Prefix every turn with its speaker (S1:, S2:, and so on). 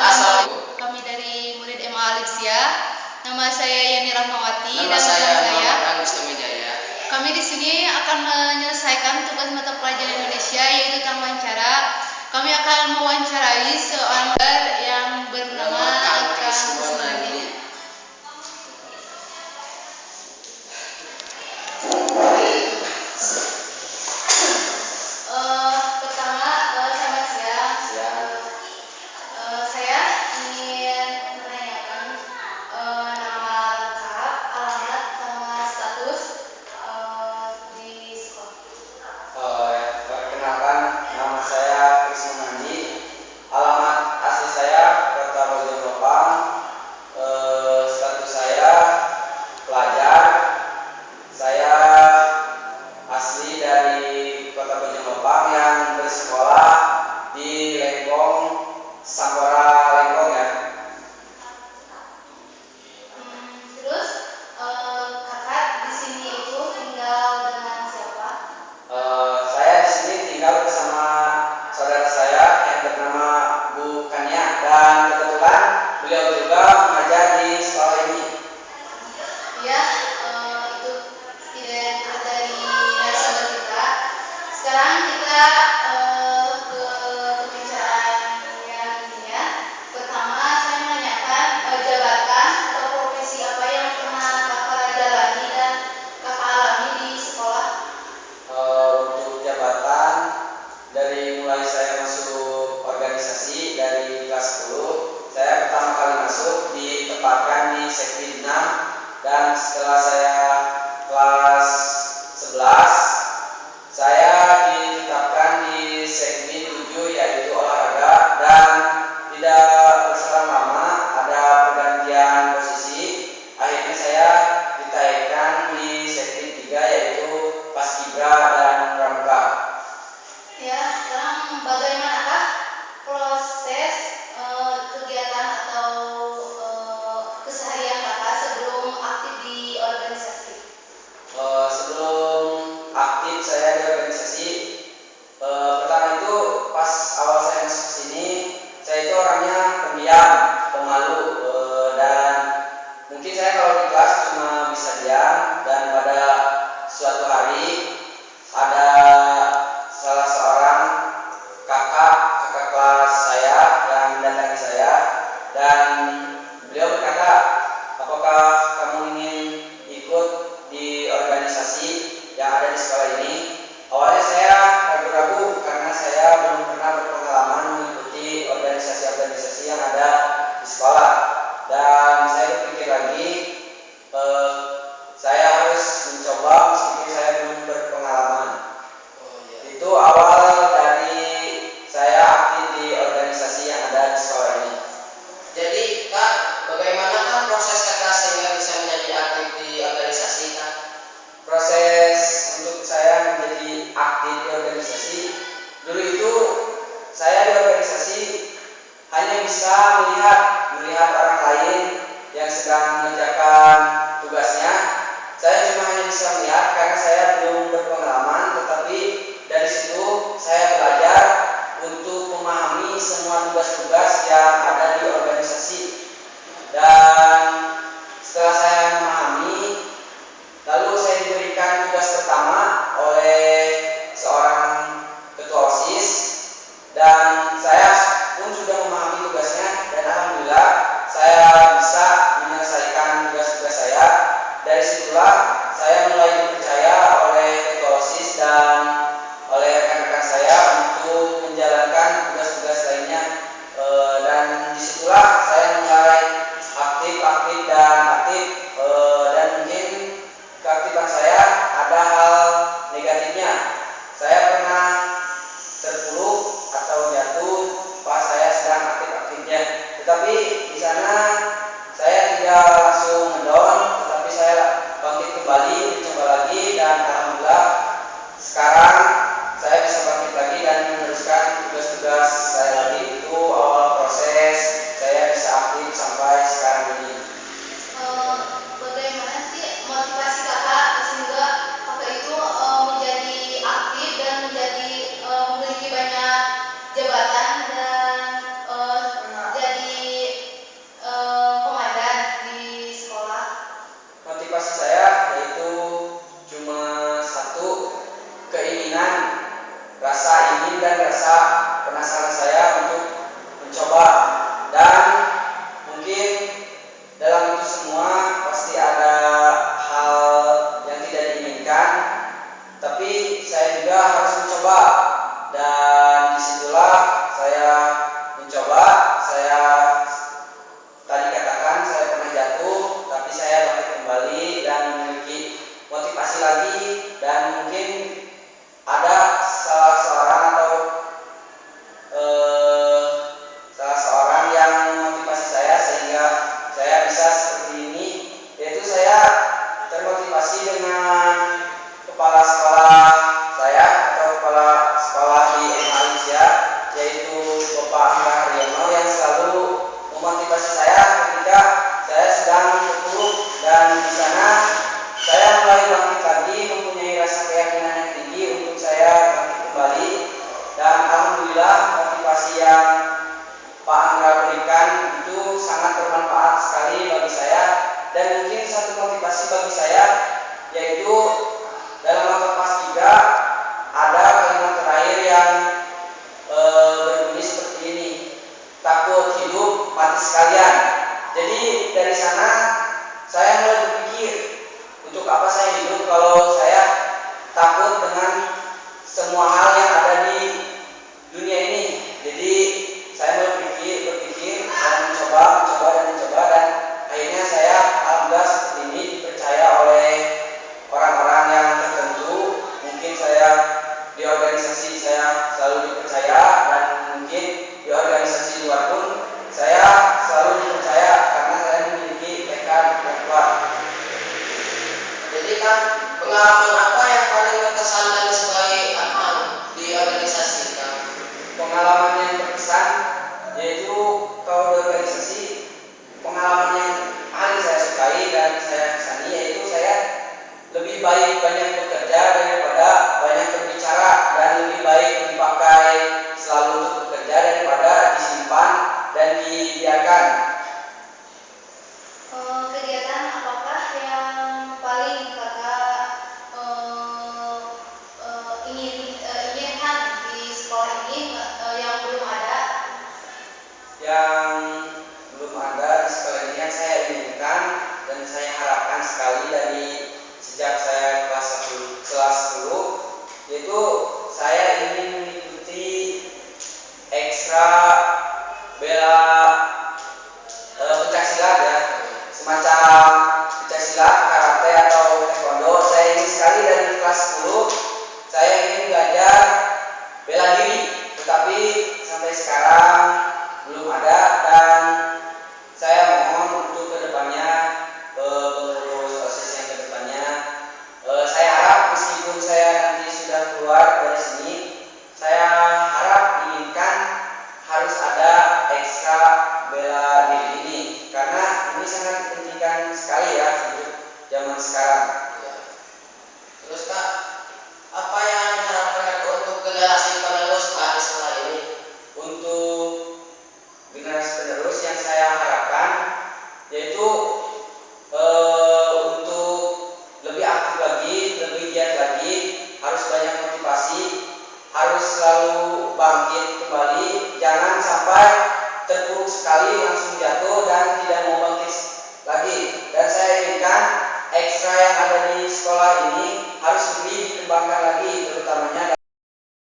S1: Assalamualaikum.
S2: Kami dari murid MA Alexia. Nama saya Yani Rahmawati
S1: Nama
S2: dan
S1: saya
S2: teman saya.
S1: Muhammad Agus Tamijaya.
S2: Kami di sini akan menyelesaikan tugas mata pelajaran Indonesia yaitu tentang wawancara. Kami akan mewawancarai seorang yang bernama
S1: Kang
S2: Kang
S1: Krismonadi.
S2: Pertama, selamat siang. Saya ingin menanyakan nama lengkap, alamat, sama status di sekolah.
S3: Perkenalkan, nama saya Krismonadi. Alamat asli saya Kota Bojonggopang. Status saya pelajar. Saya asli dari Kota Bojonggopang yang bersekolah di Lengkong, Sampora Lengkong ya.
S2: Terus kakak di sini itu tinggal dengan siapa?
S3: Saya di sini tinggal bersama saudara saya yang bernama Bu Kania, dan kebetulan beliau juga mengajar di sekolah ini.
S2: Ya, itu tidak yang dari narasumber kita. Sekarang kita ke pembicaraan yang intinya. Pertama, saya menanyakan jabatan atau profesi apa yang pernah kakak jalani dan kakak alami di sekolah.
S3: Untuk jabatan, dari mulai saya masuk organisasi dari kelas 10, saya pertama kali masuk ditempatkan di Sekti 6, dan setelah saya kelas 11 saya ditetapkan di Sekti 7 yaitu olahraga, dan tidak berselang lama ada pergantian posisi. Akhirnya saya ditaikkan di Sekti 3 yaitu Paskibra dan Pramuka.
S2: Ya, sekarang bagaimanakah proses kegiatan atau keseharian kakak sebelum aktif di organisasi?
S3: Sebelum aktif saya di organisasi, pertama itu pas awal saya masuk sini, saya itu orangnya pendiam, pemalu, dan mungkin saya kalau di kelas cuma bisa diam. Dan pada suatu hari ada salah seorang kakak kelas saya yang mendatangi saya, dan beliau berkata, apakah kamu ingin ikut di organisasi yang ada di sekolah ini? Awalnya saya ragu-ragu karena saya belum pernah berpengalaman mengikuti organisasi-organisasi yang ada di sekolah, dan saya berpikir lagi, saya harus mencoba meskipun saya belum berpengalaman. Itu awal dari saya aktif di organisasi yang ada di sekolah ini.
S1: Jadi Kak, bagaimana proses kakak sehingga bisa menjadi aktif di organisasi Kak?
S3: Proses untuk saya menjadi aktif di organisasi, dulu itu saya di organisasi hanya bisa melihat orang lain yang sedang mengerjakan tugasnya. Saya cuma hanya bisa melihat karena saya belum berpengalaman, tetapi dari situ saya belajar untuk memahami semua tugas-tugas yang ada di organisasi. Dan setelah saya memahami, lalu saya diberikan tugas pertama oleh seorang ketua OSIS, dan saya pun sudah memahami tugasnya, dan alhamdulillah saya bisa menyelesaikan tugas-tugas saya. Dari situlah saya mulai dipercaya oleh ketua OSIS dan oleh rekan-rekan saya untuk menjalankan tugas-tugas lainnya, dan disitulah saya mulai aktif memotivasi saya ketika saya sedang terpuruk, dan di sana saya mulai bangkit lagi, mempunyai rasa keyakinan yang tinggi untuk saya bangkit kembali. Dan alhamdulillah motivasi yang Pak Angga berikan itu sangat bermanfaat sekali bagi saya. Dan mungkin satu motivasi bagi saya yaitu dalam mata kelas 3 ada kalimat terakhir yang berbunyi seperti ini, takut hidup mati sekalian. Jadi dari sana saya mulai berpikir, untuk apa saya hidup kalau saya takut dengan semua hal yang ada di dunia ini. Jadi saya mulai berpikir dan mencoba, dan akhirnya saya alhamdulillah seperti ini dipercaya oleh orang-orang yang tertentu. Mungkin saya di organisasi saya selalu dipercaya, dan mungkin di organisasi luar pun saya selalu dipercaya karena saya memiliki tekad yang kuat.
S1: Jadi Kang, pengalaman apa yang paling berkesan dan sebagai Akmal di organisasi Kang?
S3: Pengalaman yang berkesan yaitu kalau di organisasi, pengalaman yang paling saya sukai dan saya kesani yaitu saya lebih baik banyak bekerja daripada banyak berbicara, dan lebih baik dipakai selalu untuk bekerja daripada disimpan dan dibiarkan.
S2: Kegiatan apakah yang paling kakak inginkan di sekolah ini yang belum ada?
S3: Yang belum ada di sekolah ini yang saya inginkan dan saya harapkan sekali dari sejak saya kelas 10, yaitu saya ingin mengikuti ekstra bela pencaksilat ya, semacam pencaksilat, karate atau taekwondo. Saya ingin sekali dari kelas 10 saya ingin belajar bela diri, tetapi sampai sekarang belum ada, dan saya mohon untuk kedepannya pengurus OSIS yang kedepannya, saya harap meskipun saya nanti sudah keluar dari sini, saya harap inginkan harus ada ekstra bela diri ini, karena ini sangat dipentingkan sekali ya untuk zaman sekarang.
S1: Ya. Terus Kak, apa yang diharapkan Kakak untuk generasi penerus Kak di sekolah ini?
S3: Untuk generasi penerus yang saya harapkan yaitu untuk lebih aktif lagi, lebih giat lagi, harus banyak motivasi, harus selalu bangkit kembali, jangan sampai terpuruk sekali langsung jatuh dan tidak mau bangkit lagi. Dan saya inginkan ekstra yang ada di sekolah ini